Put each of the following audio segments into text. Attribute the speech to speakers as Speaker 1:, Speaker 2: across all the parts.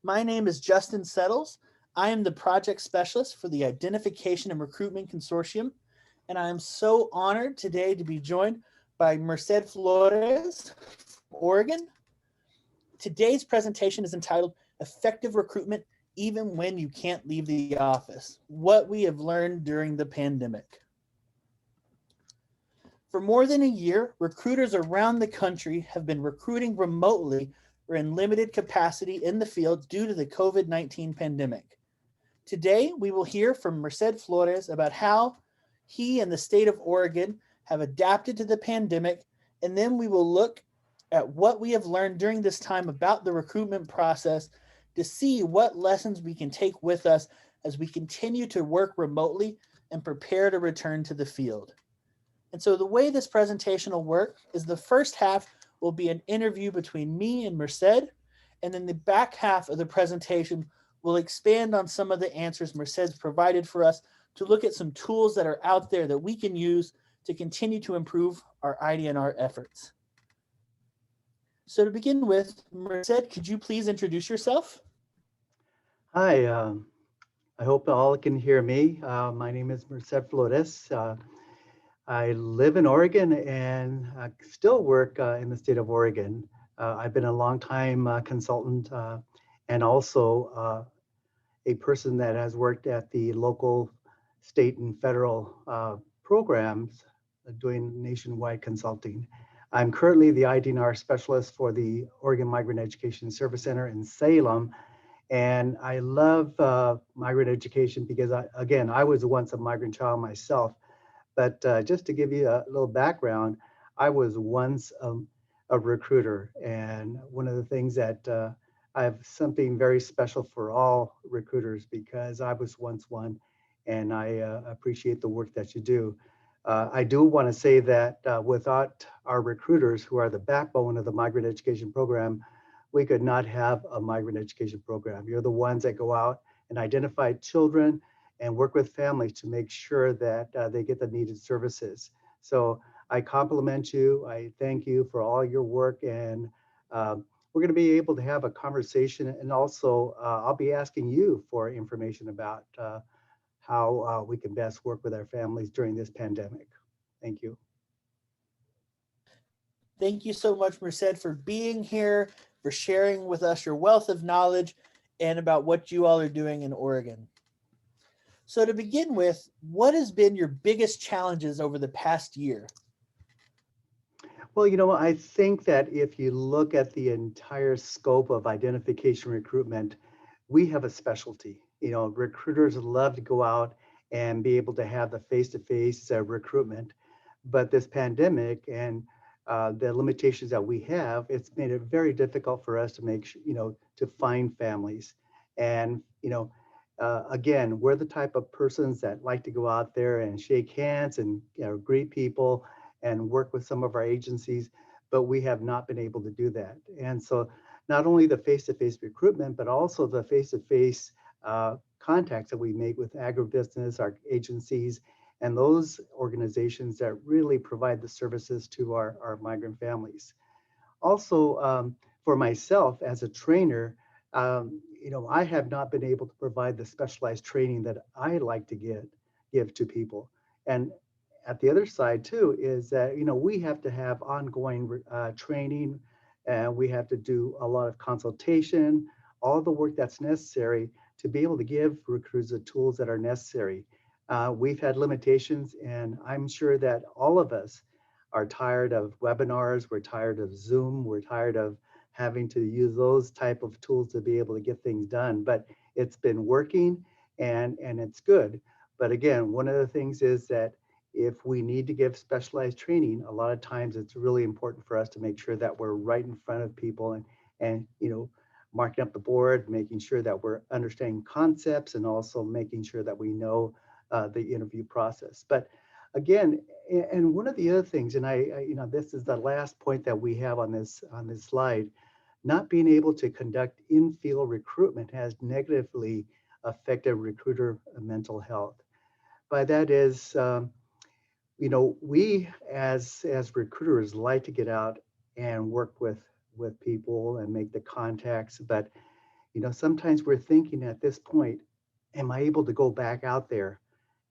Speaker 1: My name is Justyn Settles. I am the project specialist for the Identification and Recruitment Consortium, and I am so honored today to be joined by Merced Flores from Oregon. Today's presentation is entitled Effective Recruitment Even When You Can't Leave the Office, What We Have Learned During the Pandemic. For more than a year, recruiters around the country have been recruiting remotely or in limited capacity in the field due to the COVID-19 pandemic. Today, we will hear from Merced Flores about how he and the state of Oregon have adapted to the pandemic, and then we will look at what we have learned during this time about the recruitment process to see what lessons we can take with us as we continue to work remotely and prepare to return to the field. And so the way this presentation will work is the first half will be an interview between me and Merced, and then the back half of the presentation will expand on some of the answers Merced's provided for us to look at some tools that are out there that we can use to continue to improve our ID&R efforts. So to begin with, Merced, could you please introduce yourself?
Speaker 2: Hi, I hope all can hear me. My name is Merced Flores. I live in Oregon and still work in the state of Oregon. I've been a long-time consultant and also a person that has worked at the local, state, and federal programs doing nationwide consulting. I'm currently the ID&R specialist for the Oregon Migrant Education Service Center in Salem. And I love migrant education because, I was once a migrant child myself. But just to give you a little background, I was once a recruiter. And one of the things that I have something very special for all recruiters because I was once one, and I appreciate the work that you do. I do want to say that without our recruiters, who are the backbone of the migrant education program, we could not have a migrant education program. You're the ones that go out and identify children and work with families to make sure that they get the needed services. So I compliment you. I thank you for all your work, and we're going to be able to have a conversation, and also I'll be asking you for information about how we can best work with our families during this pandemic. Thank you.
Speaker 1: Thank you so much, Merced, for being here, for sharing with us your wealth of knowledge and about what you all are doing in Oregon. So to begin with, what has been your biggest challenges over the past year?
Speaker 2: Well, I think that if you look at the entire scope of identification recruitment, we have a specialty. Recruiters love to go out and be able to have the face-to-face recruitment, but this pandemic and the limitations that we have, it's made it very difficult for us to to find families. And, again, we're the type of persons that like to go out there and shake hands and greet people and work with some of our agencies, but we have not been able to do that. And so not only the face-to-face recruitment, but also the face-to-face contacts that we make with agribusiness, our agencies, and those organizations that really provide the services to our migrant families. Also, for myself as a trainer, I have not been able to provide the specialized training that I like to give to people. And at the other side too is that we have to have ongoing training, and we have to do a lot of consultation, all the work that's necessary to be able to give recruiters the tools that are necessary. We've had limitations, and I'm sure that all of us are tired of webinars, we're tired of Zoom, we're tired of having to use those type of tools to be able to get things done. But it's been working, and it's good. But again, one of the things is that if we need to give specialized training, a lot of times it's really important for us to make sure that we're right in front of people and marking up the board, making sure that we're understanding concepts, and also making sure that we know the interview process. But again, and one of the other things, and this is the last point that we have on this slide, not being able to conduct in-field recruitment has negatively affected recruiter mental health. By that is, we as recruiters like to get out and work with people and make the contacts, but Sometimes we're thinking at this point, am I able to go back out there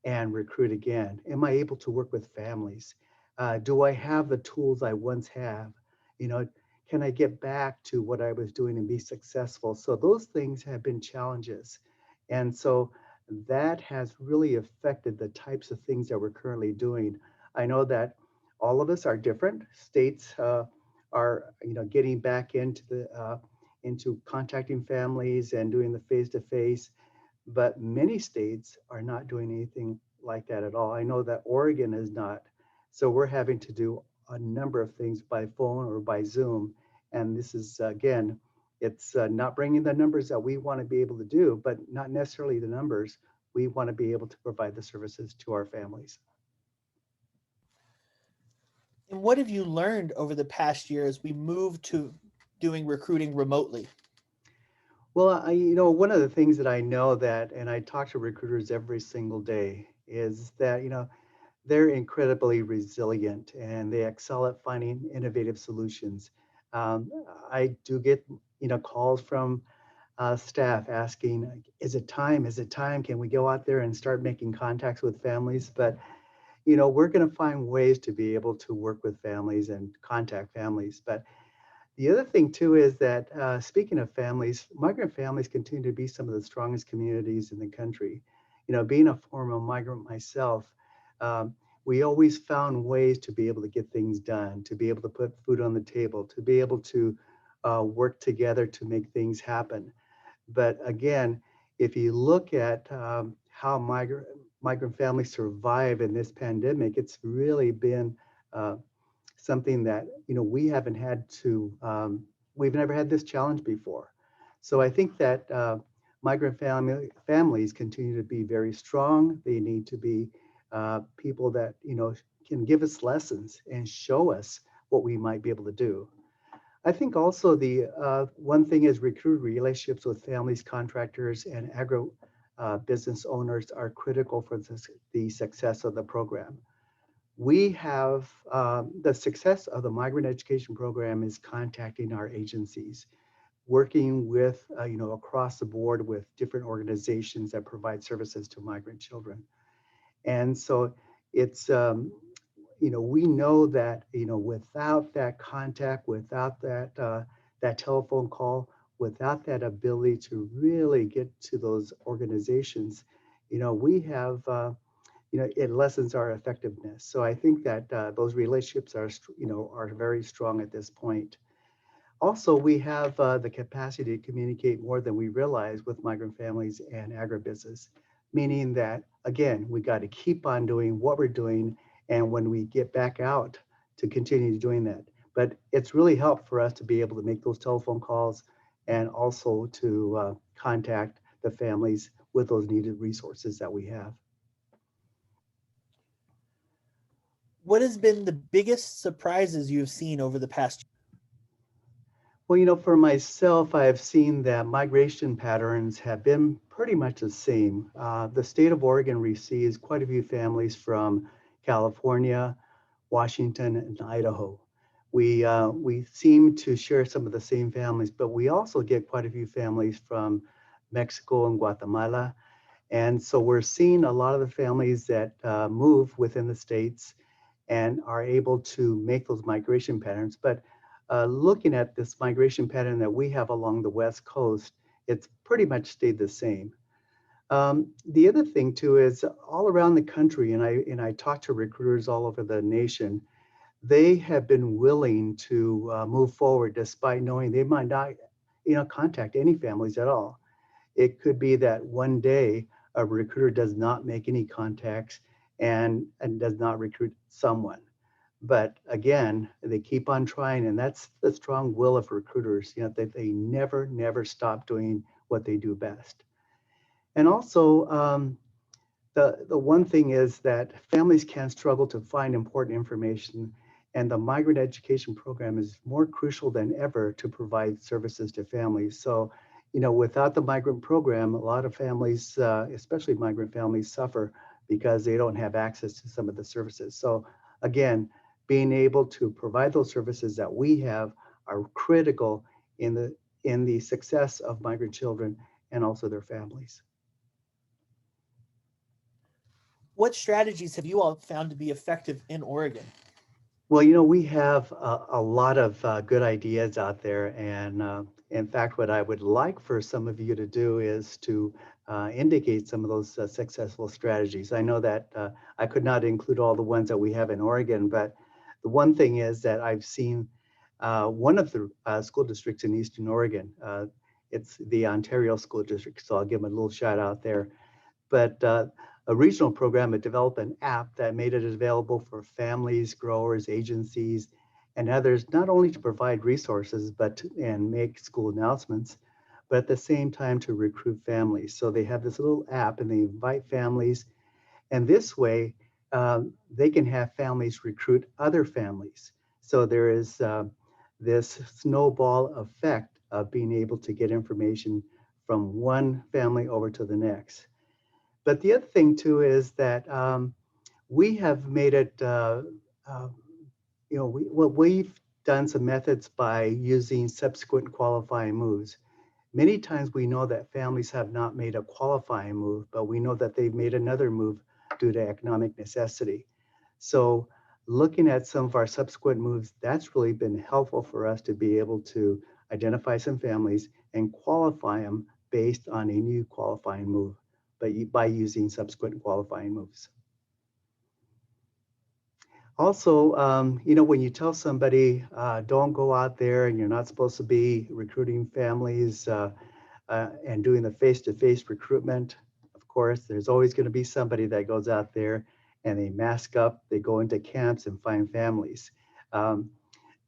Speaker 2: and recruit again? Am I able to work with families? Do I have the tools I once have? You know, can I get back to what I was doing and be successful? So those things have been challenges. And so that has really affected the types of things that we're currently doing. I know that all of us are different. States are, getting back into contacting families and doing the face-to-face, but many states are not doing anything like that at all. I know that Oregon is not. So we're having to do a number of things by phone or by Zoom. And this is, again, it's not bringing the numbers that we want to be able to do, but not necessarily the numbers. We want to be able to provide the services to our families.
Speaker 1: And what have you learned over the past year as we move to doing recruiting remotely?
Speaker 2: Well, one of the things that I know that, and I talk to recruiters every single day, is that, they're incredibly resilient and they excel at finding innovative solutions. Um, I do get, calls from staff asking, is it time? Is it time? Can we go out there and start making contacts with families? But, we're going to find ways to be able to work with families and contact families. But the other thing too is that speaking of families, migrant families continue to be some of the strongest communities in the country. Being a former migrant myself, um, we always found ways to be able to get things done, to be able to put food on the table, to be able to work together to make things happen. But again, if you look at how migrant families survive in this pandemic, it's really been uh, something that we haven't had to we've never had this challenge before. So I think that migrant families continue to be very strong. They need to be people that can give us lessons and show us what we might be able to do. I think also the one thing is recruit relationships with families, contractors, and agro business owners are critical for the success of the program. We have the success of the migrant education program is contacting our agencies, working with, across the board with different organizations that provide services to migrant children. And so it's, we know that, without that contact, without that telephone call, without that ability to really get to those organizations, we have, it lessens our effectiveness. So I think that those relationships are very strong at this point. Also, we have the capacity to communicate more than we realize with migrant families and agribusiness, meaning that, again, we got to keep on doing what we're doing. And when we get back out, to continue doing that. But it's really helped for us to be able to make those telephone calls and also to contact the families with those needed resources that we have.
Speaker 1: What has been the biggest surprises you've seen over the past year?
Speaker 2: Well, for myself, I've seen that migration patterns have been pretty much the same. The state of Oregon receives quite a few families from California, Washington, and Idaho. We seem to share some of the same families, but we also get quite a few families from Mexico and Guatemala. And so we're seeing a lot of the families that move within the states and are able to make those migration patterns. But looking at this migration pattern that we have along the West Coast, it's pretty much stayed the same. The other thing too is all around the country, and I talk to recruiters all over the nation, they have been willing to move forward despite knowing they might not, contact any families at all. It could be that one day a recruiter does not make any contacts and does not recruit someone. But again, they keep on trying, and that's the strong will of recruiters, that they never stop doing what they do best. And also, the one thing is that families can struggle to find important information, and the migrant education program is more crucial than ever to provide services to families. So, without the migrant program, a lot of families, especially migrant families, suffer because they don't have access to some of the services. So again, being able to provide those services that we have are critical in in the success of migrant children and also their families.
Speaker 1: What strategies have you all found to be effective in Oregon?
Speaker 2: Well, we have a lot of good ideas out there. And in fact, what I would like for some of you to do is to indicate some of those successful strategies. I know that I could not include all the ones that we have in Oregon, but the one thing is that I've seen one of the school districts in Eastern Oregon. It's the Ontario School District, so I'll give them a little shout out there. But a regional program had developed an app that made it available for families, growers, agencies, and others, not only to provide resources and make school announcements, but at the same time to recruit families. So they have this little app and they invite families, and this way they can have families recruit other families. So there is this snowball effect of being able to get information from one family over to the next. But the other thing too is that we have made it, uh, we've done some methods by using subsequent qualifying moves. Many times we know that families have not made a qualifying move, but we know that they've made another move due to economic necessity. So looking at some of our subsequent moves, that's really been helpful for us to be able to identify some families and qualify them based on a new qualifying move, but by using subsequent qualifying moves. Also, when you tell somebody, don't go out there and you're not supposed to be recruiting families and doing the face-to-face recruitment, of course, there's always going to be somebody that goes out there and they mask up, they go into camps and find families. Um,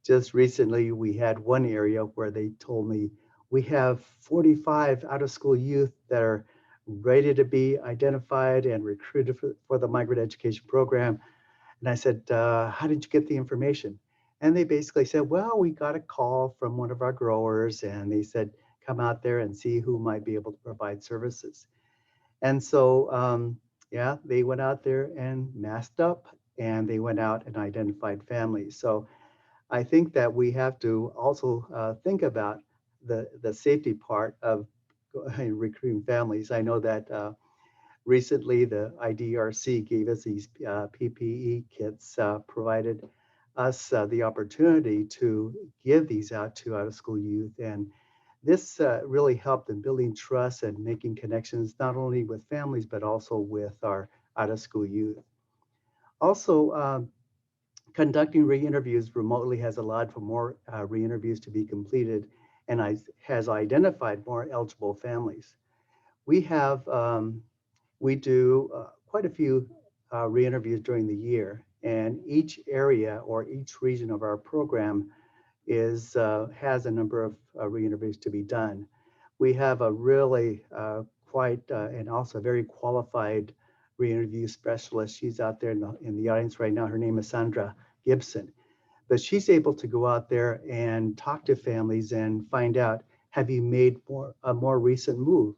Speaker 2: just recently, we had one area where they told me we have 45 out-of-school youth that are ready to be identified and recruited for the migrant education program. And I said, how did you get the information? And they basically said, well, we got a call from one of our growers and they said, come out there and see who might be able to provide services. And so, yeah, they went out there and masked up and they went out and identified families. So I think that we have to also think about the safety part of recruiting families. I know that recently the IDRC gave us these PPE kits, provided us the opportunity to give these out to out-of-school youth. And this really helped in building trust and making connections, not only with families, but also with our out-of-school youth. Also, conducting re-interviews remotely has allowed for more re-interviews to be completed and has identified more eligible families. We have, we do quite a few re-interviews during the year, and each area or each region of our program has a number of re-interviews to be done. We have a really quite and also very qualified re-interview specialist. She's out there in the audience right now. Her name is Sandra Gibson. But she's able to go out there and talk to families and find out, have you made a more recent move?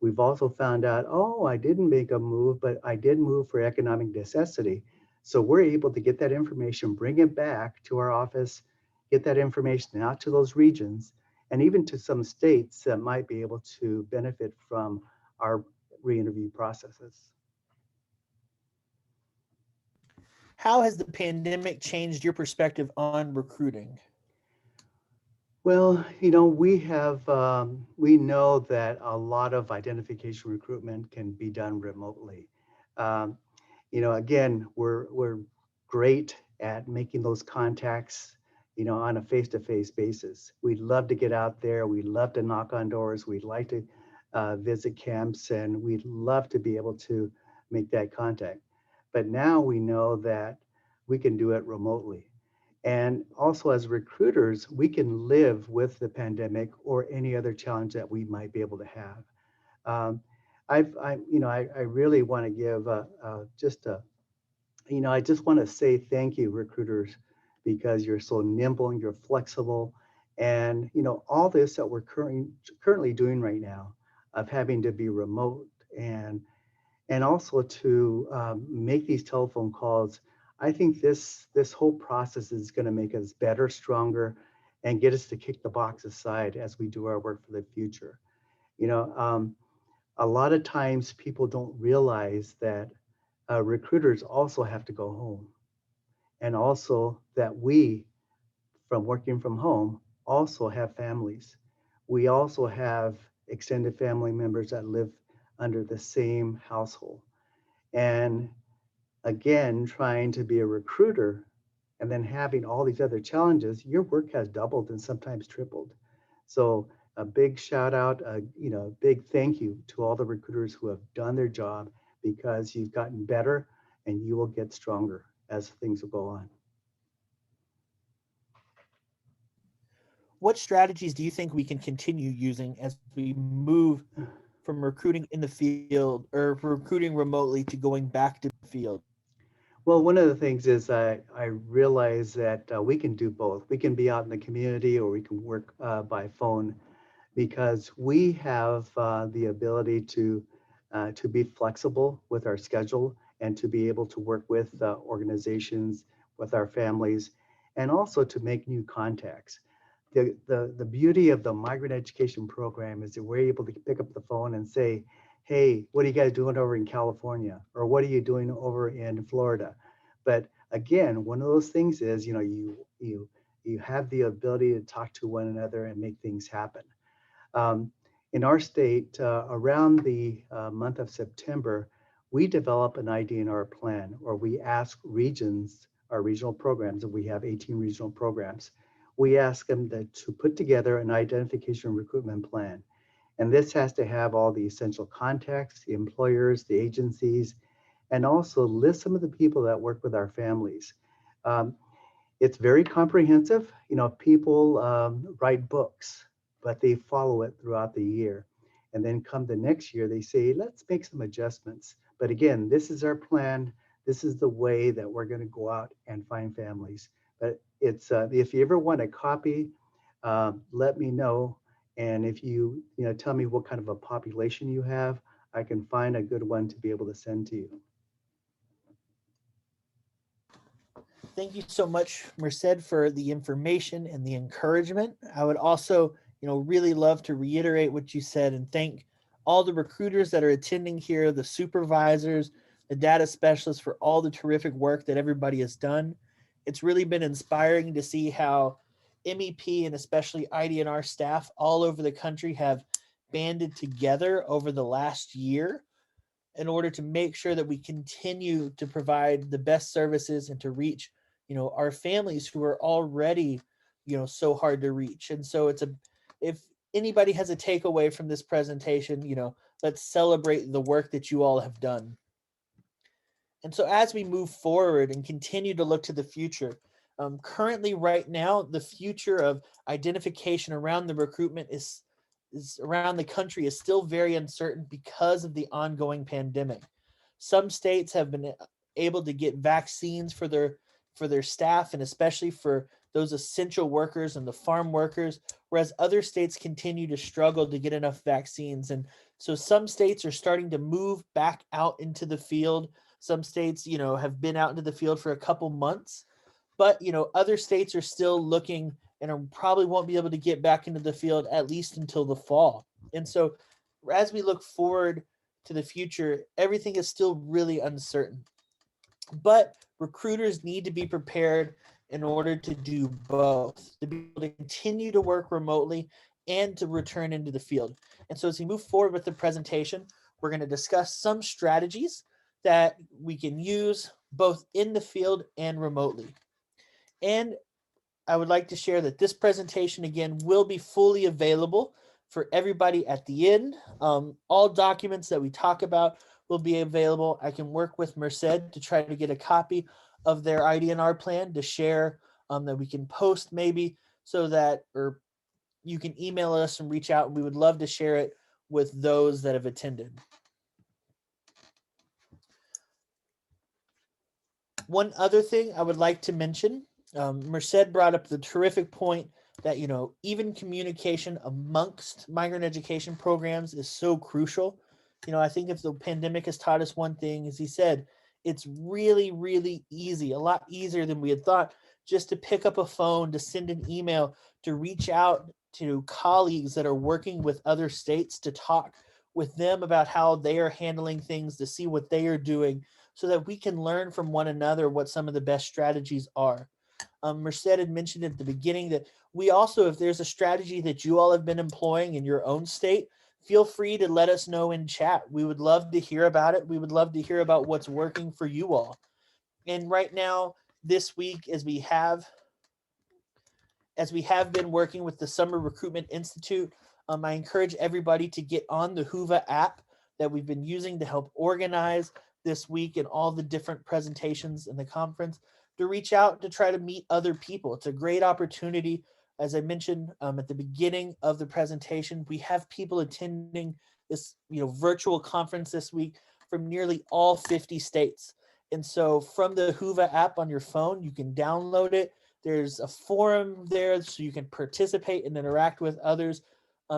Speaker 2: We've also found out, oh, I didn't make a move, but I did move for economic necessity. So we're able to get that information, bring it back to our office, get that information out to those regions, and even to some states that might be able to benefit from our re-interview processes.
Speaker 1: How has the pandemic changed your perspective on recruiting?
Speaker 2: Well, we know that a lot of identification recruitment can be done remotely. Um, again, we're great at making those contacts, on a face-to-face basis. We'd love to get out there. We'd love to knock on doors. We'd like to visit camps, and we'd love to be able to make that contact. But now we know that we can do it remotely. And also as recruiters, we can live with the pandemic or any other challenge that we might be able to have. Um, I really want to give I just want to say thank you, recruiters, because you're so nimble and you're flexible. And, all this that we're currently doing right now of having to be remote and also to make these telephone calls. I think this whole process is going to make us better, stronger, and get us to kick the box aside as we do our work for the future. You know, a lot of times people don't realize that recruiters also have to go home, and also that we, from working from home, also have families. We also have extended family members that live under the same household. And again, trying to be a recruiter and then having all these other challenges, your work has doubled and sometimes tripled. So a big shout out, big thank you to all the recruiters who have done their job, because you've gotten better and you will get stronger as things will go on.
Speaker 1: What strategies do you think we can continue using as we move from recruiting in the field or recruiting remotely to going back to the field?
Speaker 2: Well, one of the things is I realize that we can do both. We can be out in the community or we can work by phone, because we have the ability to be flexible with our schedule and to be able to work with organizations, with our families, and also to make new contacts. The beauty of the migrant education program is that we're able to pick up the phone and say, hey, what are you guys doing over in California? Or what are you doing over in Florida? But again, one of those things is, you have the ability to talk to one another and make things happen. Um, in our state, around the month of September, we develop an ID&R plan, or we ask regions, our regional programs, and we have 18 regional programs. We ask them to put together an identification recruitment plan. And this has to have all the essential contacts, the employers, the agencies, and also list some of the people that work with our families. Um, it's very comprehensive. People write books, but they follow it throughout the year. And then come the next year, they say, let's make some adjustments. But again, this is our plan. This is the way that we're going to go out and find families. But it's if you ever want a copy, let me know. And if you tell me what kind of a population you have, I can find a good one to be able to send to you.
Speaker 1: Thank you so much, Merced, for the information and the encouragement. I would also, really love to reiterate what you said and thank all the recruiters that are attending here, the supervisors, the data specialists, for all the terrific work that everybody has done. It's really been inspiring to see how MEP and especially ID&R staff all over the country have banded together over the last year in order to make sure that we continue to provide the best services and to reach our families who are already so hard to reach. And so if anybody has a takeaway from this presentation, let's celebrate the work that you all have done. And so as we move forward and continue to look to the future, currently right now the future of identification around the recruitment is around the country is still very uncertain because of the ongoing pandemic. Some states have been able to get vaccines for their staff, and especially for those essential workers and the farm workers, whereas other states continue to struggle to get enough vaccines. And so some states are starting to move back out into the field. Some states, have been out into the field for a couple months, but other states are still looking and probably won't be able to get back into the field at least until the fall. And so as we look forward to the future, everything is still really uncertain. But recruiters need to be prepared in order to do both, to be able to continue to work remotely and to return into the field. And so as we move forward with the presentation, we're going to discuss some strategies that we can use both in the field and remotely. And I would like to share that this presentation, again, will be fully available for everybody at the end. All documents that we talk about will be available. I can work with Merced to try to get a copy of their ID&R plan to share, that we can post maybe, so that, or you can email us and reach out. We would love to share it with those that have attended. One other thing I would like to mention, Merced brought up the terrific point that, even communication amongst migrant education programs is so crucial. I think if the pandemic has taught us one thing, as he said, it's really, really easy, a lot easier than we had thought, just to pick up a phone, to send an email, to reach out to colleagues that are working with other states, to talk with them about how they are handling things, to see what they are doing, so that we can learn from one another what some of the best strategies are. Merced had mentioned at the beginning that we also, if there's a strategy that you all have been employing in your own state, feel free to let us know in chat. We would love to hear about it. We would love to hear about what's working for you all. And right now, this week, as we have been working with the Summer Recruitment Institute, I encourage everybody to get on the Whova app that we've been using to help organize this week and all the different presentations in the conference, to reach out to try to meet other people. It's a great opportunity. As I mentioned at the beginning of the presentation, we have people attending this virtual conference this week from nearly all 50 states. And so from the Whova app on your phone, you can download it. There's a forum there so you can participate and interact with others.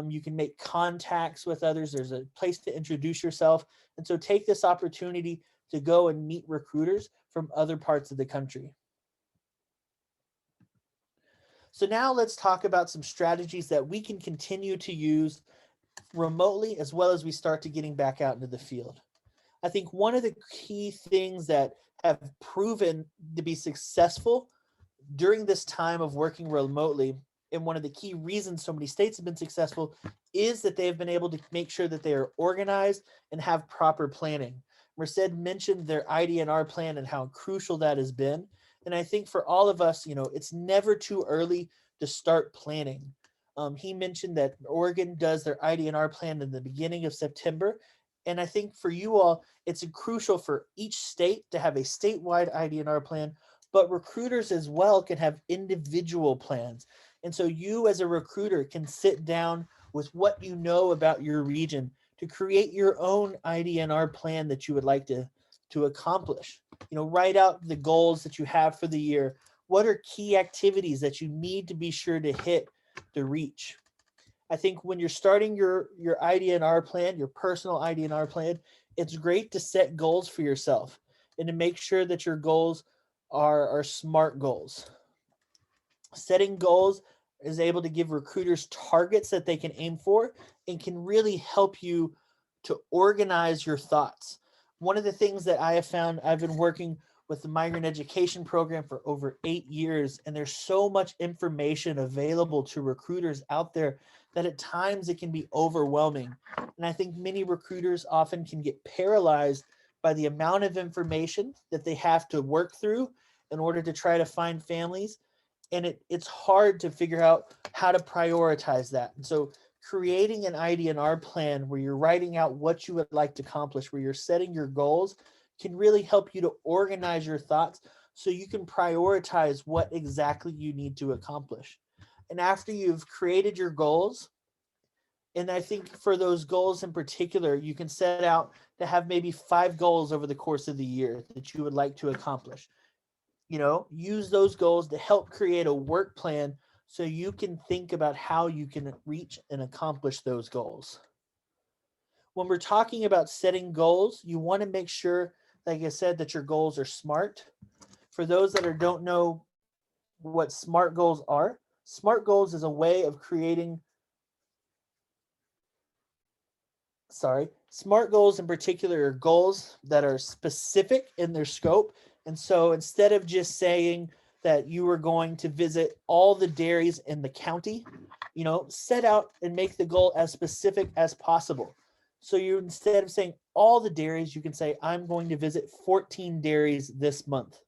Speaker 1: You can make contacts with others. There's a place to introduce yourself. And so take this opportunity to go and meet recruiters from other parts of the country. So now let's talk about some strategies that we can continue to use remotely, as well as we start to getting back out into the field. I think one of the key things that have proven to be successful during this time of working remotely, and one of the key reasons so many states have been successful, is that they have been able to make sure that they are organized and have proper planning. Merced mentioned their ID&R plan and how crucial that has been. And I think for all of us, it's never too early to start planning. He mentioned that Oregon does their ID&R plan in the beginning of September. And I think for you all, it's crucial for each state to have a statewide ID&R plan, but recruiters as well can have individual plans. And so you as a recruiter can sit down with what you know about your region to create your own ID&R plan that you would like to accomplish. Write out the goals that you have for the year. What are key activities that you need to be sure to hit to reach? I think when you're starting your ID&R plan, your personal ID&R plan, it's great to set goals for yourself and to make sure that your goals are SMART goals. Setting goals is able to give recruiters targets that they can aim for and can really help you to organize your thoughts. One of the things that I have found, I've been working with the Migrant Education Program for over 8 years, and there's so much information available to recruiters out there that at times it can be overwhelming. And I think many recruiters often can get paralyzed by the amount of information that they have to work through in order to try to find families. And it's hard to figure out how to prioritize that. And so creating an ID&R plan where you're writing out what you would like to accomplish, where you're setting your goals, can really help you to organize your thoughts so you can prioritize what exactly you need to accomplish. And after you've created your goals, and I think for those goals in particular, you can set out to have maybe 5 goals over the course of the year that you would like to accomplish. Use those goals to help create a work plan so you can think about how you can reach and accomplish those goals. When we're talking about setting goals, you want to make sure, like I said, that your goals are SMART. For those that don't know what SMART goals are, SMART goals is a way of creating, SMART goals in particular are goals that are specific in their scope. And so instead of just saying that you are going to visit all the dairies in the county, set out and make the goal as specific as possible. So you, instead of saying all the dairies, you can say, I'm going to visit 14 dairies this month.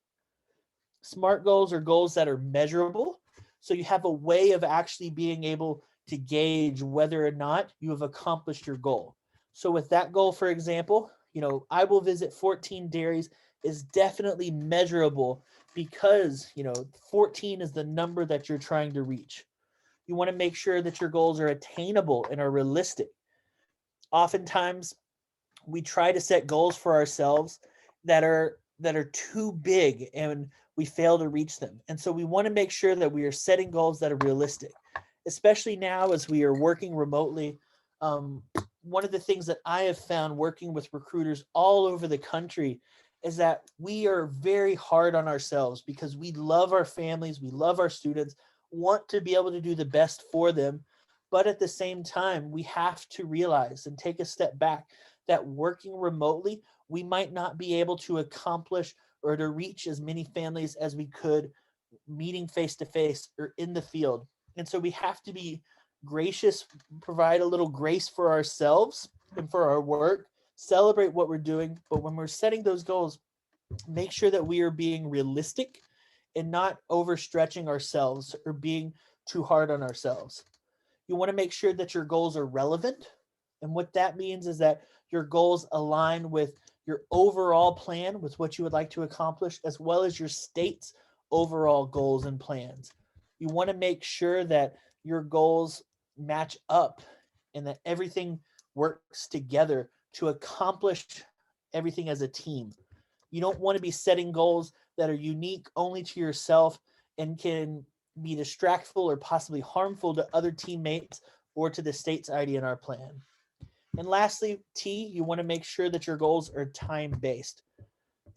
Speaker 1: SMART goals are goals that are measurable. So you have a way of actually being able to gauge whether or not you have accomplished your goal. So with that goal, for example, I will visit 14 dairies is definitely measurable because, 14 is the number that you're trying to reach. You want to make sure that your goals are attainable and are realistic. Oftentimes, we try to set goals for ourselves that are too big and we fail to reach them. And so we want to make sure that we are setting goals that are realistic, especially now as we are working remotely. One of the things that I have found working with recruiters all over the country is that we are very hard on ourselves because we love our families, we love our students, want to be able to do the best for them. But at the same time, we have to realize and take a step back that working remotely, we might not be able to accomplish or to reach as many families as we could meeting face to face or in the field. And so we have to be gracious, provide a little grace for ourselves and for our work, celebrate what we're doing. But when we're setting those goals, make sure that we are being realistic and not overstretching ourselves or being too hard on ourselves. You want to make sure that your goals are relevant. And what that means is that your goals align with your overall plan, with what you would like to accomplish, as well as your state's overall goals and plans. You want to make sure that your goals match up and that everything works together to accomplish everything as a team. You don't want to be setting goals that are unique only to yourself and can be distractful or possibly harmful to other teammates or to the state's ID&R plan. And lastly, T, you want to make sure that your goals are time-based.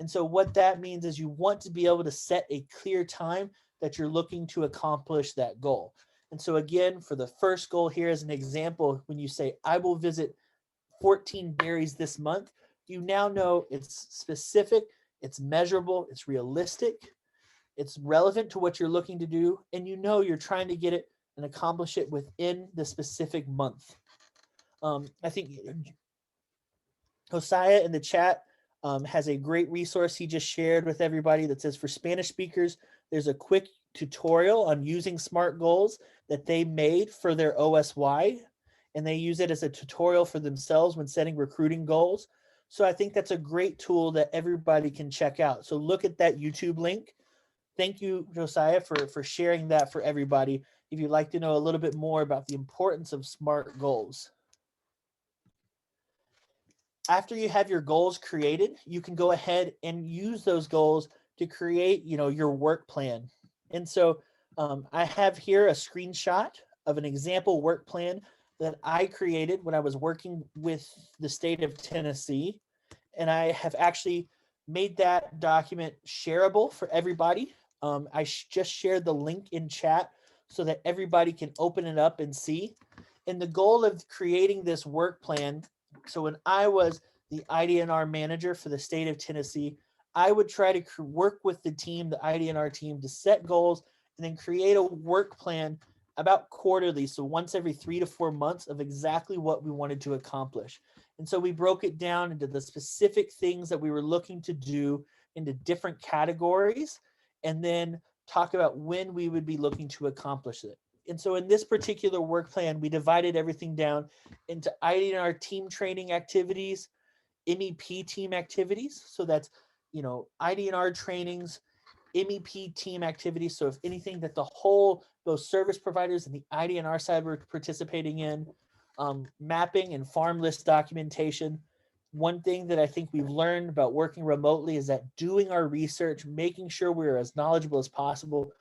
Speaker 1: And so what that means is you want to be able to set a clear time that you're looking to accomplish that goal. And so again, for the first goal here as an example, when you say, I will visit 14 dairies this month, you now know it's specific, it's measurable, it's realistic, it's relevant to what you're looking to do, and you know you're trying to get it and accomplish it within the specific month. I think Josiah in the chat has a great resource he just shared with everybody that says for Spanish speakers, there's a quick tutorial on using SMART goals that they made for their OSY, and they use it as a tutorial for themselves when setting recruiting goals. So I think that's a great tool that everybody can check out. So look at that YouTube link. Thank you, Josiah, for sharing that for everybody if you'd like to know a little bit more about the importance of SMART goals. After you have your goals created, you can go ahead and use those goals to create, your work plan. And so I have here a screenshot of an example work plan that I created when I was working with the state of Tennessee. And I have actually made that document shareable for everybody. I just shared the link in chat so that everybody can open it up and see. And the goal of creating this work plan, so when I was the ID&R manager for the state of Tennessee, I would try to work with the team, the ID&R team, to set goals and then create a work plan about quarterly, so once every 3 to 4 months, of exactly what we wanted to accomplish. And so we broke it down into the specific things that we were looking to do into different categories, and then talk about when we would be looking to accomplish it. And so in this particular work plan, we divided everything down into ID&R team training activities, MEP team activities. So that's, ID&R trainings, MEP team activities. So if anything that both service providers and the ID&R side were participating in, mapping and farm list documentation. One thing that I think we've learned about working remotely is that doing our research, making sure we're as knowledgeable as possible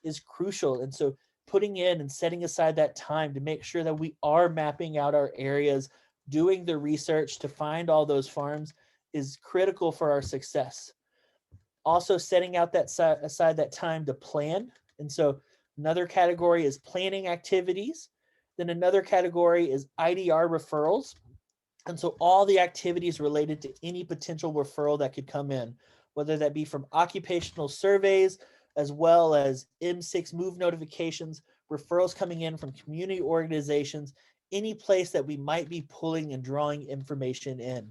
Speaker 1: is crucial. And so putting in and setting aside that time to make sure that we are mapping out our areas, doing the research to find all those farms is critical for our success. Also setting out aside that time to plan. And so another category is planning activities. Then another category is IDR referrals. And so all the activities related to any potential referral that could come in, whether that be from occupational surveys, as well as M6 move notifications, referrals coming in from community organizations, any place that we might be pulling and drawing information in.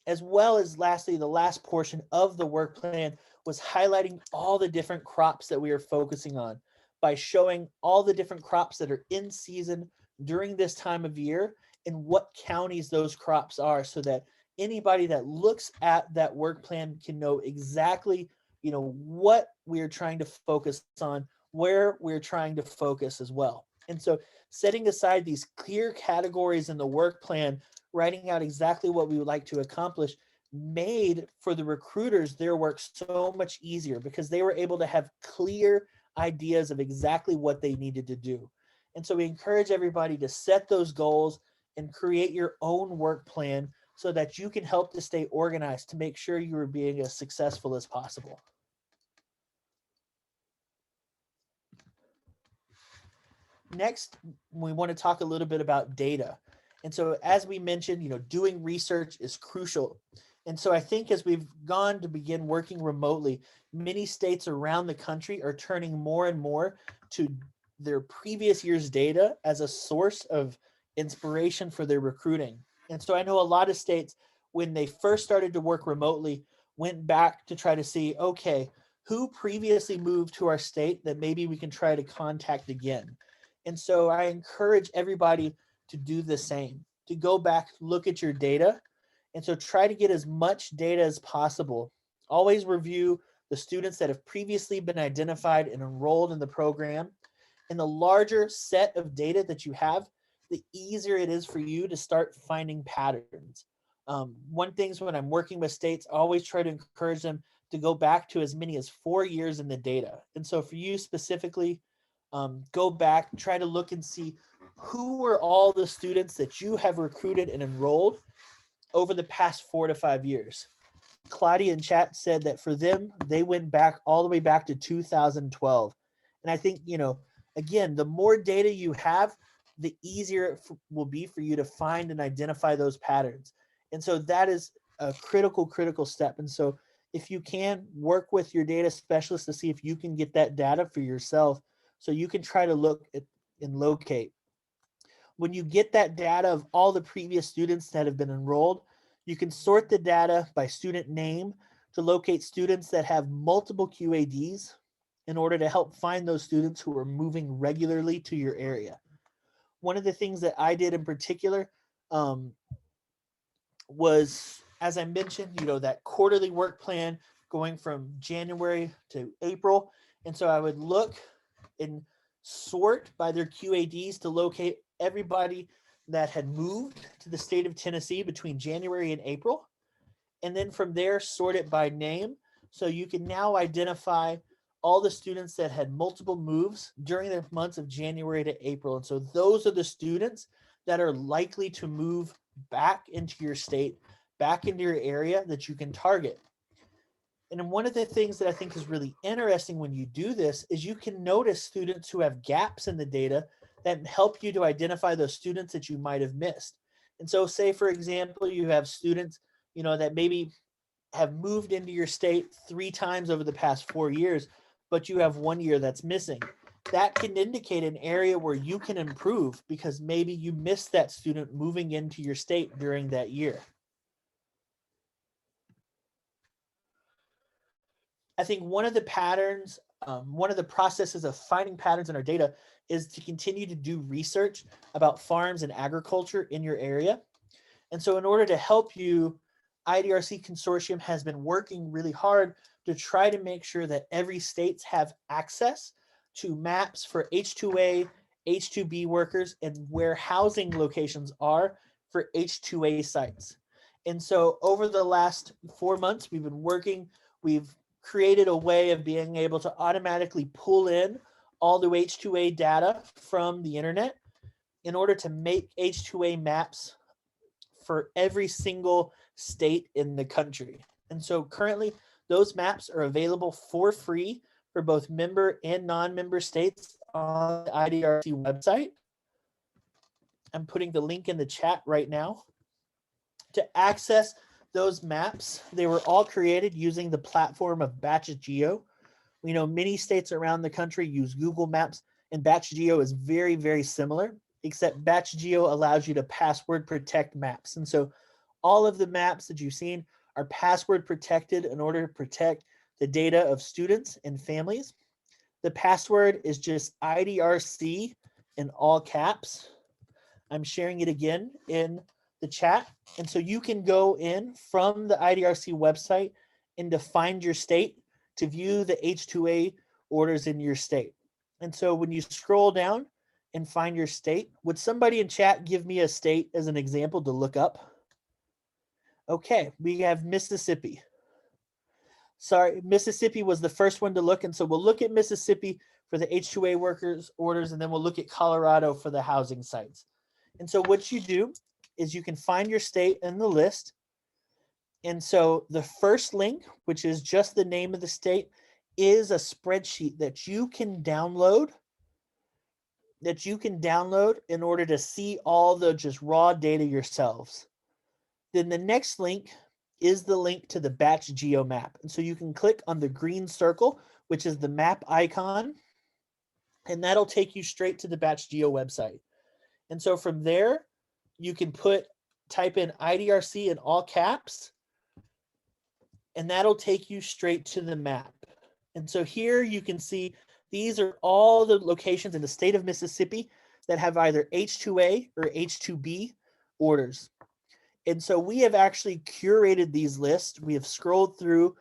Speaker 1: As well as lastly, the last portion of the work plan was highlighting all the different crops that we are focusing on by showing all the different crops that are in season during this time of year and what counties those crops are, so that anybody that looks at that work plan can know exactly, what we're trying to focus on, where we're trying to focus as well. And so setting aside these clear categories in the work plan, writing out exactly what we would like to accomplish, made for the recruiters their work so much easier because they were able to have clear ideas of exactly what they needed to do. And so we encourage everybody to set those goals and create your own work plan so that you can help to stay organized to make sure you are being as successful as possible. Next, we want to talk a little bit about data. And so as we mentioned, doing research is crucial. And so I think as we've gone to begin working remotely, many states around the country are turning more and more to their previous year's data as a source of inspiration for their recruiting. And so I know a lot of states, when they first started to work remotely, went back to try to see, okay, who previously moved to our state that maybe we can try to contact again. And so I encourage everybody to do the same, to go back, look at your data. And so try to get as much data as possible. Always review the students that have previously been identified and enrolled in the program. And the larger set of data that you have, the easier it is for you to start finding patterns. One thing is when I'm working with states, I always try to encourage them to go back to as many as 4 years in the data. And so for you specifically, go back, try to look and see who were all the students that you have recruited and enrolled over the past 4 to 5 years. Claudia in chat said that for them, they went back all the way back to 2012. And I think, again, the more data you have, the easier it will be for you to find and identify those patterns. And so that is a critical step. And so if you can work with your data specialist to see if you can get that data for yourself, so you can try to look at and locate. When you get that data of all the previous students that have been enrolled, you can sort the data by student name to locate students that have multiple QADs in order to help find those students who are moving regularly to your area. One of the things that I did in particular was, as I mentioned, that quarterly work plan going from January to April. And so I would look and sort by their QADs to locate everybody that had moved to the state of Tennessee between January and April. And then from there, sort it by name. So you can now identify all the students that had multiple moves during the months of January to April. And so those are the students that are likely to move back into your state, back into your area that you can target. And one of the things that I think is really interesting when you do this is you can notice students who have gaps in the data that help you to identify those students that you might have missed. And so say, for example, you have students, that maybe have moved into your state 3 times over the past 4 years, but you have 1 year that's missing. That can indicate an area where you can improve because maybe you missed that student moving into your state during that year. I think one of the patterns, one of the processes of finding patterns in our data is to continue to do research about farms and agriculture in your area. And so in order to help you, IDRC Consortium has been working really hard to try to make sure that every states have access to maps for H2A, H2B workers, and where housing locations are for H2A sites. And so over the last 4 months, we've been working, we've created a way of being able to automatically pull in all the H2A data from the internet in order to make H2A maps for every single state in the country. And so currently those maps are available for free for both member and non-member states on the IDRC website. I'm putting the link in the chat right now. To access those maps, they were all created using the platform of BatchGeo. We know many states around the country use Google Maps, and BatchGeo is very, very similar, except BatchGeo allows you to password protect maps. And so all of the maps that you've seen are password protected in order to protect the data of students and families. The password is just IDRC in all caps. I'm sharing it again in the chat. And so you can go in from the IDRC website and to find your state to view the H2A orders in your state. And so when you scroll down and find your state, would somebody in chat give me a state as an example to look up? Okay, we have Mississippi. Sorry, Mississippi was the first one to look. And so we'll look at Mississippi for the H2A workers orders, and then we'll look at Colorado for the housing sites. And so what you do is you can find your state in the list. And so the first link, which is just the name of the state, is a spreadsheet that you can download in order to see all the just raw data yourselves. Then the next link is the link to the batch geo map. And so you can click on the green circle, which is the map icon, and that'll take you straight to the batch geo website. And so from there, you can type in IDRC in all caps, and that'll take you straight to the map. And so here you can see these are all the locations in the state of Mississippi that have either H2A or H2B orders. And so we have actually curated these lists. We have scrolled through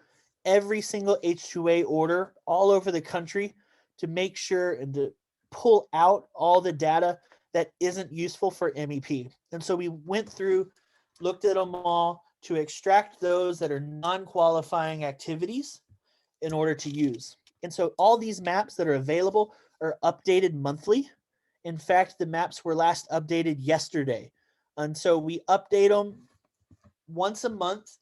Speaker 1: every single H2A order all over the country to make sure and to pull out all the data that isn't useful for MEP. And so we went through, looked at them all to extract those that are non-qualifying activities in order to use. And so all these maps that are available are updated monthly. In fact, the maps were last updated yesterday. And so we update them once a month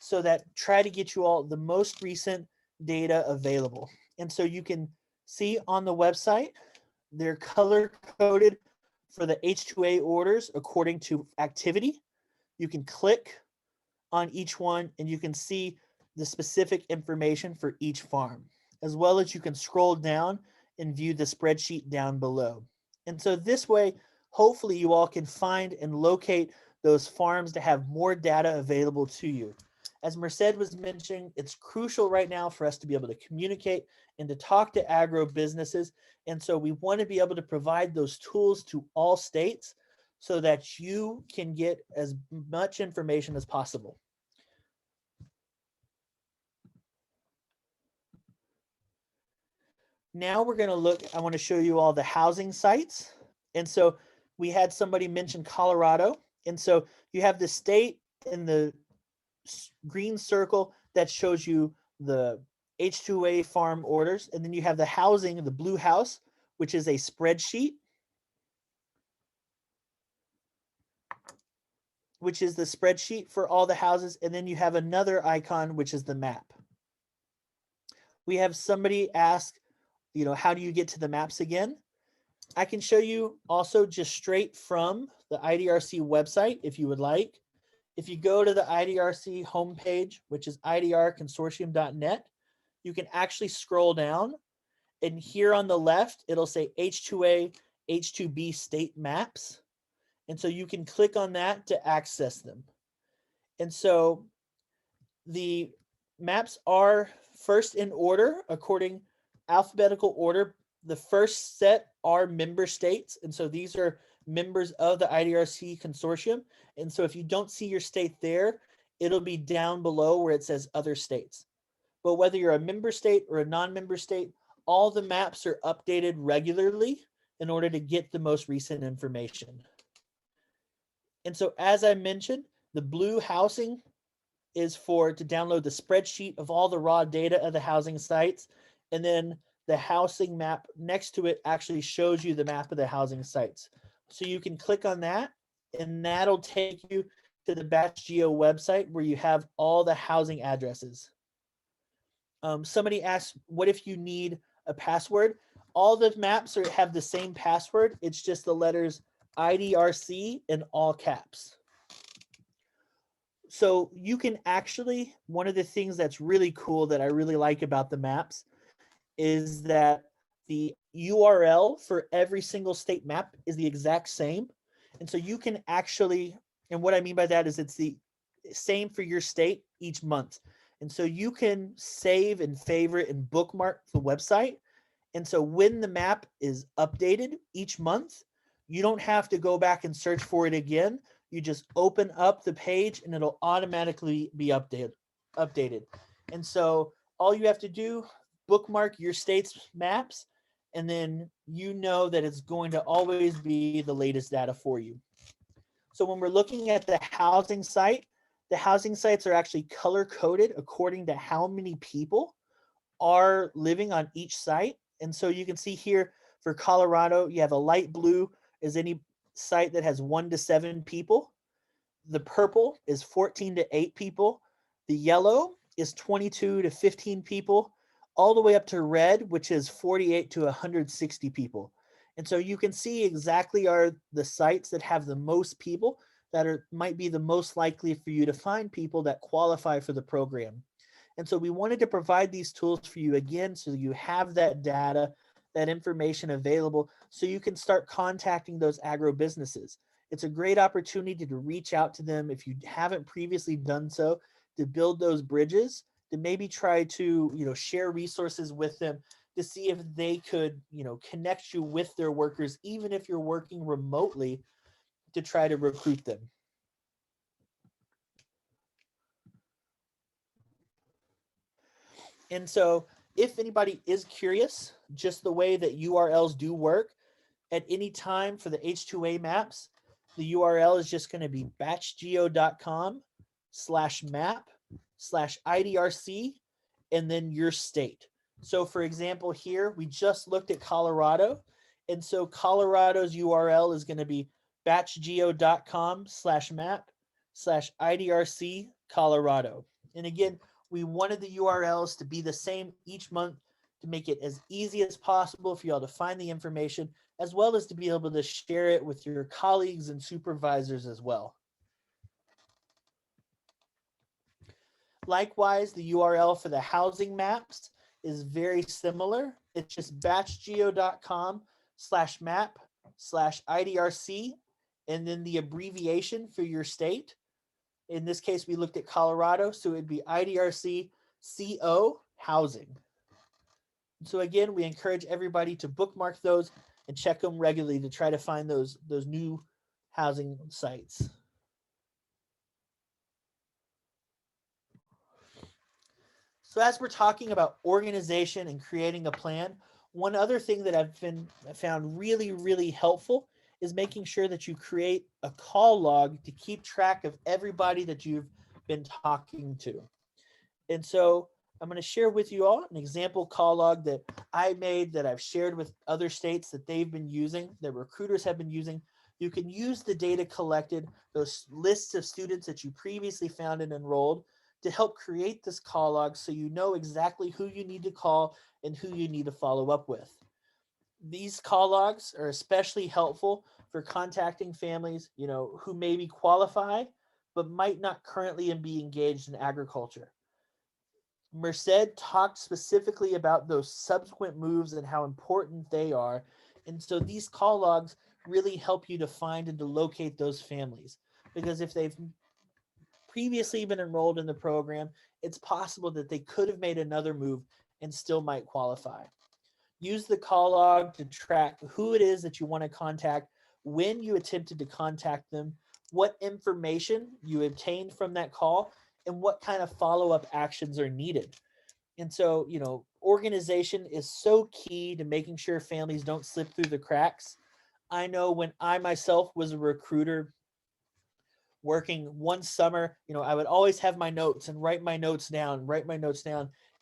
Speaker 1: so that try to get you all the most recent data available. And so you can see on the website, they're color coded for the H2A orders according to activity. You can click on each one and you can see the specific information for each farm, as well as you can scroll down and view the spreadsheet down below. And so this way, hopefully you all can find and locate those farms to have more data available to you. As Merced was mentioning, it's crucial right now for us to be able to communicate and to talk to agro businesses. And so we want to be able to provide those tools to all states so that you can get as much information as possible. Now we're going to look, I want to show you all the housing sites. And so we had somebody mention Colorado. And so you have the state in the green circle that shows you the H2A farm orders. And then you have the housing, the blue house, which is a spreadsheet, which is the spreadsheet for all the houses. And then you have another icon, which is the map. We have somebody ask, how do you get to the maps again? I can show you also just straight from the IDRC website if you would like. If you go to the IDRC homepage, which is idrconsortium.net, you can actually scroll down, and here on the left, it'll say H2A, H2B state maps. And so you can click on that to access them. And so the maps are first in order, according alphabetical order. The first set are member states. And so these are members of the IDRC consortium. And so if you don't see your state there, it'll be down below where it says other states. But whether you're a member state or a non-member state, all the maps are updated regularly in order to get the most recent information. And so as I mentioned, the blue housing is to download the spreadsheet of all the raw data of the housing sites. And then the housing map next to it actually shows you the map of the housing sites. So you can click on that and that'll take you to the Batch Geo website where you have all the housing addresses. Somebody asked, what if you need a password? All the maps have the same password. It's just the letters IDRC in all caps. So you can actually, one of the things that's really cool that I really like about the maps is that the URL for every single state map is the exact same. And so you can actually, and what I mean by that is it's the same for your state each month. And so you can save and favorite and bookmark the website. And so when the map is updated each month, you don't have to go back and search for it again. You just open up the page and it'll automatically be updated. And so all you have to do, bookmark your state's maps, and then you know that it's going to always be the latest data for you. So when we're looking at the housing site, the housing sites are actually color coded according to how many people are living on each site. And so you can see here for Colorado, you have a light blue is any site that has 1 to 7 people. The purple is 14 to 8 people. The yellow is 22 to 15 people, all the way up to red, which is 48 to 160 people. And so you can see exactly are the sites that have the most people that might be the most likely for you to find people that qualify for the program. And so we wanted to provide these tools for you again, so you have that data, that information available, so you can start contacting those agro businesses. It's a great opportunity to reach out to them if you haven't previously done so, to build those bridges, to maybe try to, share resources with them to see if they could, connect you with their workers, even if you're working remotely, to try to recruit them. And so if anybody is curious, just the way that URLs do work, at any time for the H2A maps, the URL is just going to be batchgeo.com/map/IDRC and then your state. So for example, here we just looked at Colorado. And so Colorado's URL is going to be batchgeo.com/map/IDRC Colorado. And again, we wanted the URLs to be the same each month to make it as easy as possible for y'all to find the information, as well as to be able to share it with your colleagues and supervisors as well. Likewise, the URL for the housing maps is very similar. It's just batchgeo.com/map/IDRC and then the abbreviation for your state. In this case, we looked at Colorado, so it'd be IDRC CO housing. So again, we encourage everybody to bookmark those and check them regularly to try to find those new housing sites. So as we're talking about organization and creating a plan, one other thing that I found really, really helpful is making sure that you create a call log to keep track of everybody that you've been talking to. And so I'm going to share with you all an example call log that I made, that I've shared with other states that they've been using, that recruiters have been using. You can use the data collected, those lists of students that you previously found and enrolled, to help create this call log so you know exactly who you need to call and who you need to follow up with. These call logs are especially helpful for contacting families, who maybe qualify, but might not currently be engaged in agriculture. Merced talked specifically about those subsequent moves and how important they are. And so these call logs really help you to find and to locate those families, because if they've previously been enrolled in the program, it's possible that they could have made another move and still might qualify. Use the call log to track who it is that you want to contact, when you attempted to contact them, what information you obtained from that call, and what kind of follow-up actions are needed. And so, organization is so key to making sure families don't slip through the cracks. I know when I myself was a recruiter working one summer, I would always have my notes and write my notes down.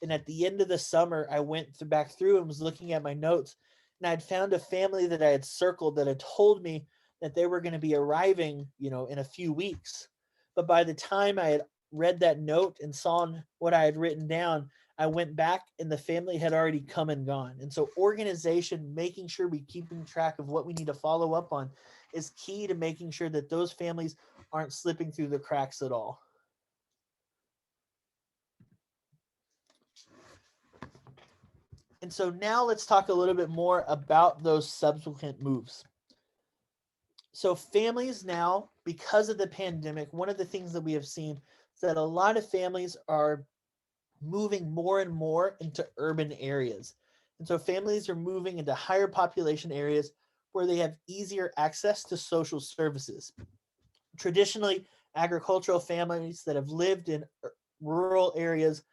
Speaker 1: And at the end of the summer, I went back through and was looking at my notes, and I'd found a family that I had circled that had told me that they were going to be arriving, in a few weeks. But by the time I had read that note and saw what I had written down, I went back and the family had already come and gone. And so organization, making sure we keeping track of what we need to follow up on, is key to making sure that those families aren't slipping through the cracks at all. And so now let's talk a little bit more about those subsequent moves. So families now, because of the pandemic, one of the things that we have seen is that a lot of families are moving more and more into urban areas. And so families are moving into higher population areas where they have easier access to social services. Traditionally, agricultural families that have lived in rural areas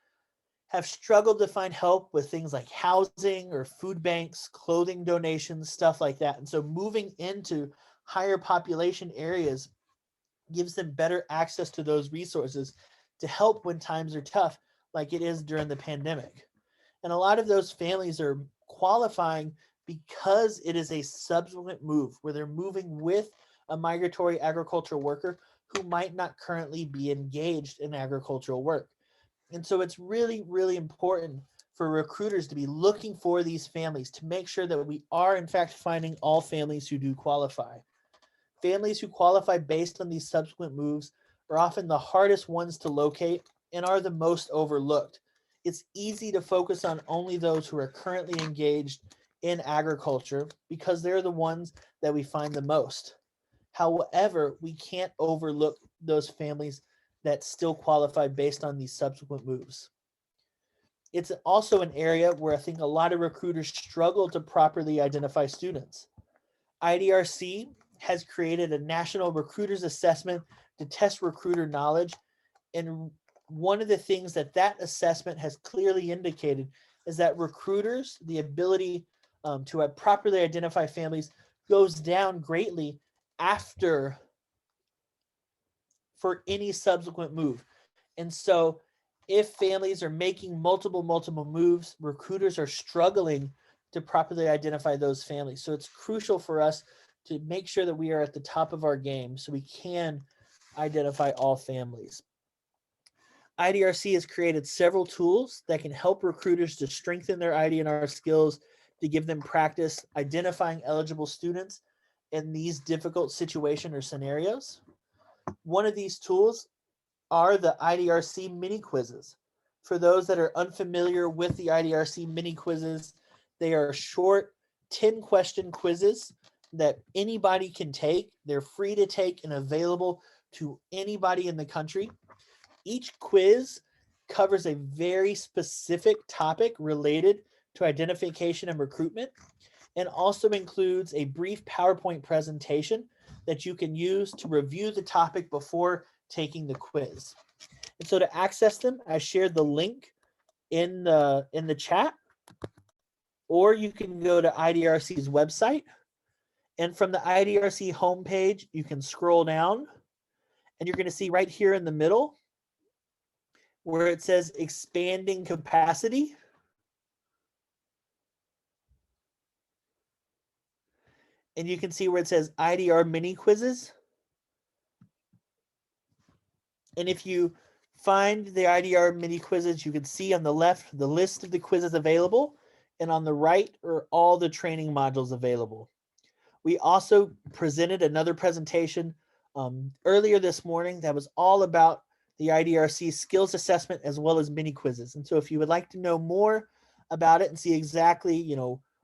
Speaker 1: have struggled to find help with things like housing or food banks, clothing donations, stuff like that. And so moving into higher population areas gives them better access to those resources to help when times are tough, like it is during the pandemic. And a lot of those families are qualifying because it is a subsequent move where they're moving with a migratory agricultural worker who might not currently be engaged in agricultural work. And so it's really, really important for recruiters to be looking for these families to make sure that we are in fact finding all families who do qualify. Families who qualify based on these subsequent moves are often the hardest ones to locate and are the most overlooked. It's easy to focus on only those who are currently engaged in agriculture because they're the ones that we find the most. However, we can't overlook those families that still qualify based on these subsequent moves. It's also an area where I think a lot of recruiters struggle to properly identify students. IDRC has created a national recruiters assessment to test recruiter knowledge. And one of the things that that assessment has clearly indicated is that recruiters, the ability to properly identify families goes down greatly after for any subsequent move. And so if families are making multiple moves, recruiters are struggling to properly identify those families. So it's crucial for us to make sure that we are at the top of our game so we can identify all families. IDRC has created several tools that can help recruiters to strengthen their ID&R skills, to give them practice identifying eligible students in these difficult situations or scenarios. One of these tools are the IDRC mini quizzes. For those that are unfamiliar with the IDRC mini quizzes, they are short 10-question quizzes that anybody can take. They're free to take and available to anybody in the country. Each quiz covers a very specific topic related to identification and recruitment, and also includes a brief PowerPoint presentation that you can use to review the topic before taking the quiz. And so to access them, I shared the link in the chat, or you can go to IDRC's website. And from the IDRC homepage, you can scroll down and you're going to see right here in the middle where it says expanding capacity. And you can see where it says IDR mini quizzes. And if you find the IDR mini quizzes, you can see on the left the list of the quizzes available, and on the right are all the training modules available. We also presented another presentation earlier this morning that was all about the IDRC skills assessment as well as mini quizzes. And so if you would like to know more about it and see exactly,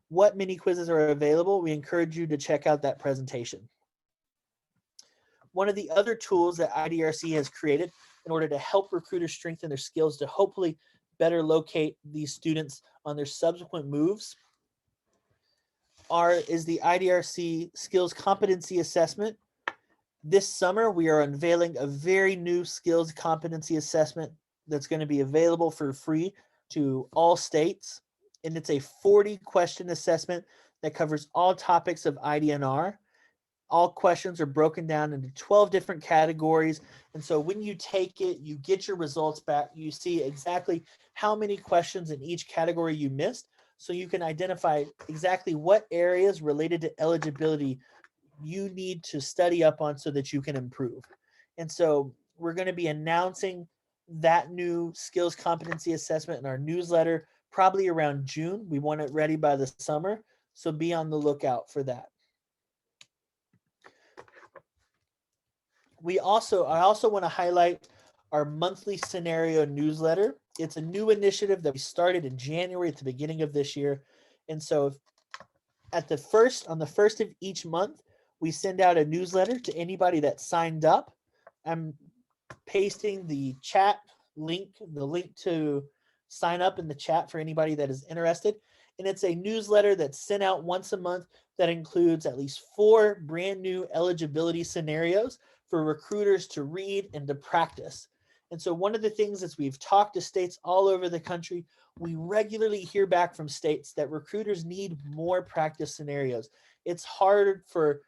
Speaker 1: what mini quizzes are available, we encourage you to check out that presentation. One of the other tools that IDRC has created in order to help recruiters strengthen their skills to hopefully better locate these students on their subsequent moves is the IDRC Skills Competency Assessment. This summer, we are unveiling a very new skills competency assessment that's going to be available for free to all states. And it's a 40-question assessment that covers all topics of ID&R. All questions are broken down into 12 different categories. And so when you take it, you get your results back. You see exactly how many questions in each category you missed. So you can identify exactly what areas related to eligibility you need to study up on so that you can improve. And so we're going to be announcing that new skills competency assessment in our newsletter probably around June. We want it ready by the summer. So be on the lookout for that. I also want to highlight our monthly scenario newsletter. It's a new initiative that we started in January at the beginning of this year. And so on the first of each month, we send out a newsletter to anybody that signed up. I'm pasting the link to sign up in the chat for anybody that is interested. And it's a newsletter that's sent out once a month that includes at least 4 brand new eligibility scenarios for recruiters to read and to practice. And so one of the things as we've talked to states all over the country, we regularly hear back from states that recruiters need more practice scenarios. It's hard for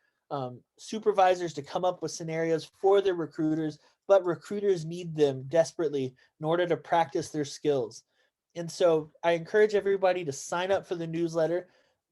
Speaker 1: supervisors to come up with scenarios for their recruiters, but recruiters need them desperately in order to practice their skills. And so I encourage everybody to sign up for the newsletter.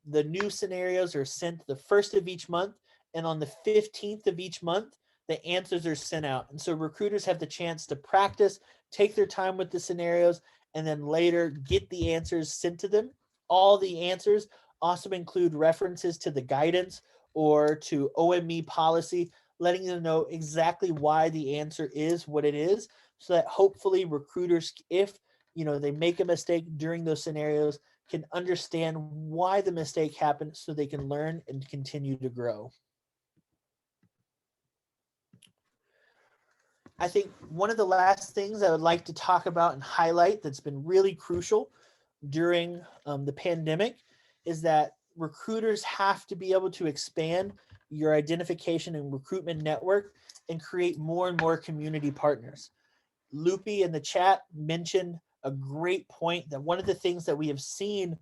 Speaker 1: The new scenarios are sent the first of each month, and on the 15th of each month, the answers are sent out. And so recruiters have the chance to practice, take their time with the scenarios, and then later get the answers sent to them. All the answers also include references to the guidance or to OME policy, letting them know exactly why the answer is what it is, so that hopefully recruiters, if they make a mistake during those scenarios, can understand why the mistake happened so they can learn and continue to grow. I think one of the last things I would like to talk about and highlight that's been really crucial during the pandemic is that recruiters have to be able to expand your identification and recruitment network and create more and more community partners. Loopy in the chat mentioned a great point that one of the things that we have seen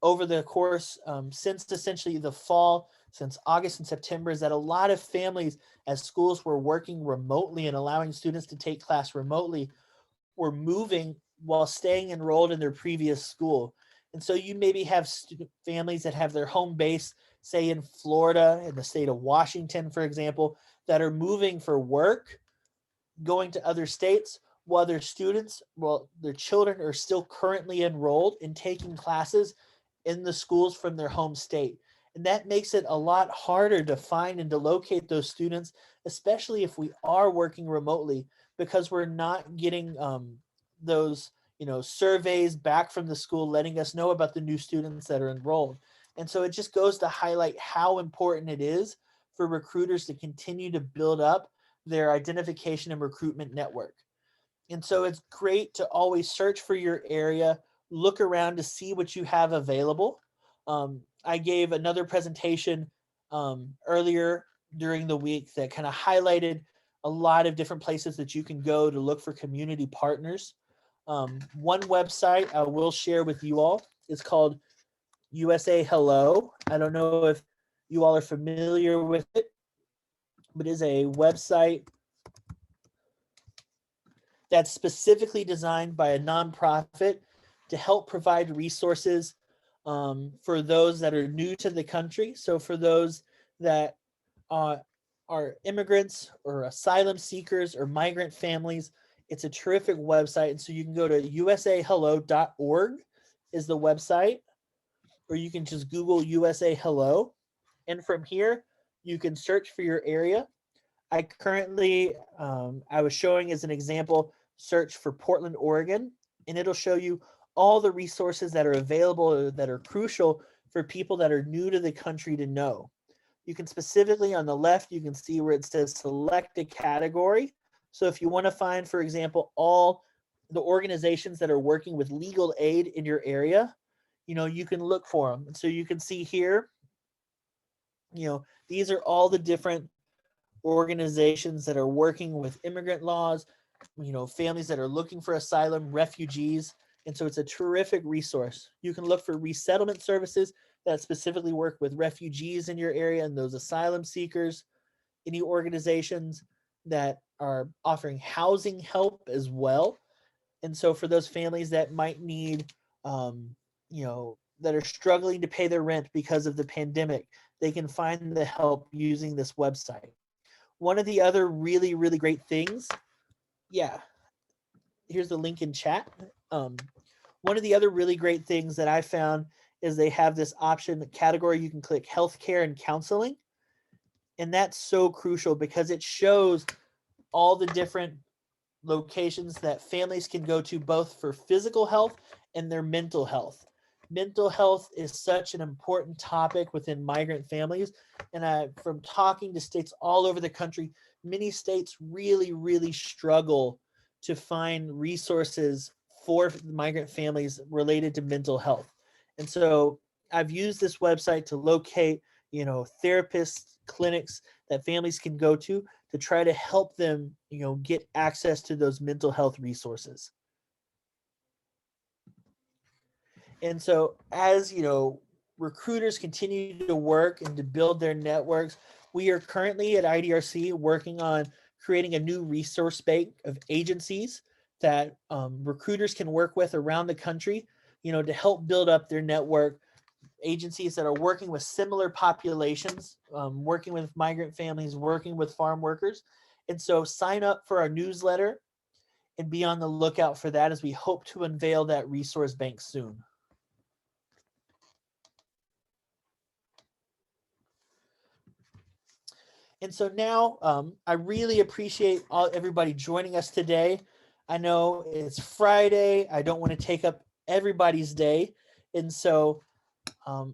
Speaker 1: over the course since essentially the fall, since August and September, is that a lot of families, as schools were working remotely and allowing students to take class remotely, were moving while staying enrolled in their previous school. And so you maybe have families that have their home base, say in Florida, in the state of Washington, for example, that are moving for work, going to other states, while their students, their children are still currently enrolled in taking classes in the schools from their home state. And that makes it a lot harder to find and to locate those students, especially if we are working remotely, because we're not getting those surveys back from the school letting us know about the new students that are enrolled. And so it just goes to highlight how important it is for recruiters to continue to build up their identification and recruitment network. And so it's great to always search for your area, look around to see what you have available. I gave another presentation earlier during the week that kind of highlighted a lot of different places that you can go to look for community partners. One website I will share with you all is called USA Hello. I don't know if you all are familiar with it, but it is a website that's specifically designed by a nonprofit to help provide resources for those that are new to the country. So for those that are immigrants or asylum seekers or migrant families, it's a terrific website. And so you can go to usahello.org is the website, or you can just Google USA Hello. And from here, you can search for your area. I currently, I was showing as an example, search for Portland, Oregon, and it'll show you all the resources that are available that are crucial for people that are new to the country to know. You can specifically on the left, you can see where it says select a category. So if you want to find, for example, all the organizations that are working with legal aid in your area, you can look for them. And so you can see here, these are all the different organizations that are working with immigrant laws, families that are looking for asylum, refugees. And so it's a terrific resource. You can look for resettlement services that specifically work with refugees in your area and those asylum seekers, any organizations that are offering housing help as well. And so for those families that might need, that are struggling to pay their rent because of the pandemic, they can find the help using this website. One of the other really, really great things, here's the link in chat. One of the other really great things that I found is they have this option, the category, you can click healthcare and counseling. And that's so crucial because it shows all the different locations that families can go to, both for physical health and their mental health. Mental health is such an important topic within migrant families. And from talking to states all over the country, many states really, really struggle to find resources for migrant families related to mental health. And so I've used this website to locate, therapists, clinics that families can go to try to help them, get access to those mental health resources. And so as, recruiters continue to work and to build their networks, we are currently at IDRC working on creating a new resource bank of agencies that recruiters can work with around the country, to help build up their network. Agencies that are working with similar populations, working with migrant families, working with farm workers. And so sign up for our newsletter and be on the lookout for that, as we hope to unveil that resource bank soon. And so now I really appreciate everybody joining us today. I know it's Friday. I don't want to take up everybody's day. And so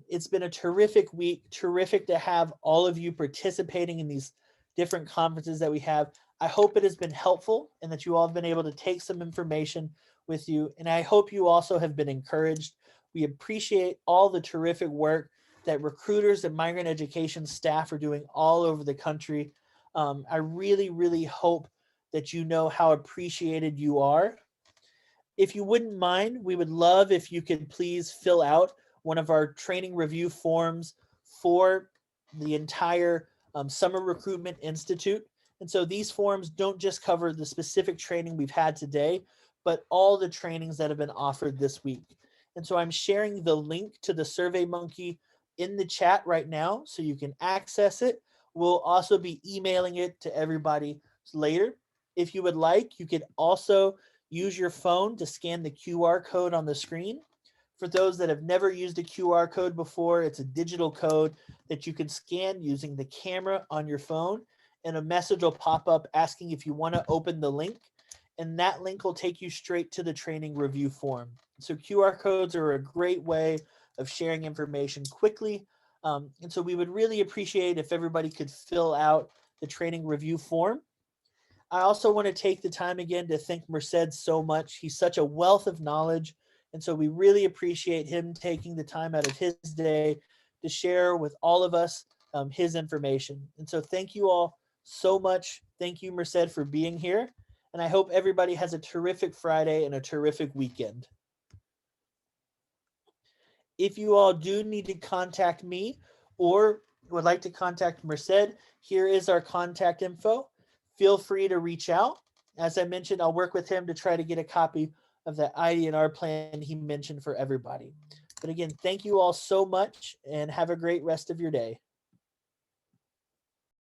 Speaker 1: it's been a terrific week, terrific to have all of you participating in these different conferences that we have. I hope it has been helpful and that you all have been able to take some information with you. And I hope you also have been encouraged. We appreciate all the terrific work that recruiters and migrant education staff are doing all over the country. I really, really hope that you know how appreciated you are. If you wouldn't mind, we would love if you could please fill out one of our training review forms for the entire Summer Recruitment Institute. And so these forms don't just cover the specific training we've had today, but all the trainings that have been offered this week. And so I'm sharing the link to the SurveyMonkey in the chat right now so you can access it. We'll also be emailing it to everybody later. If you would like, you could also use your phone to scan the QR code on the screen. For those that have never used a QR code before, it's a digital code that you can scan using the camera on your phone, and a message will pop up asking if you want to open the link, and that link will take you straight to the training review form. So QR codes are a great way of sharing information quickly, and so we would really appreciate if everybody could fill out the training review form. I also want to take the time again to thank Merced so much. He's such a wealth of knowledge, and so we really appreciate him taking the time out of his day to share with all of us his information. And so thank you all so much. Thank you, Merced, for being here. And I hope everybody has a terrific Friday and a terrific weekend. If you all do need to contact me or would like to contact Merced, here is our contact info. Feel free to reach out. As I mentioned, I'll work with him to try to get a copy of that ID&R plan he mentioned for everybody. But again, thank you all so much and have a great rest of your day.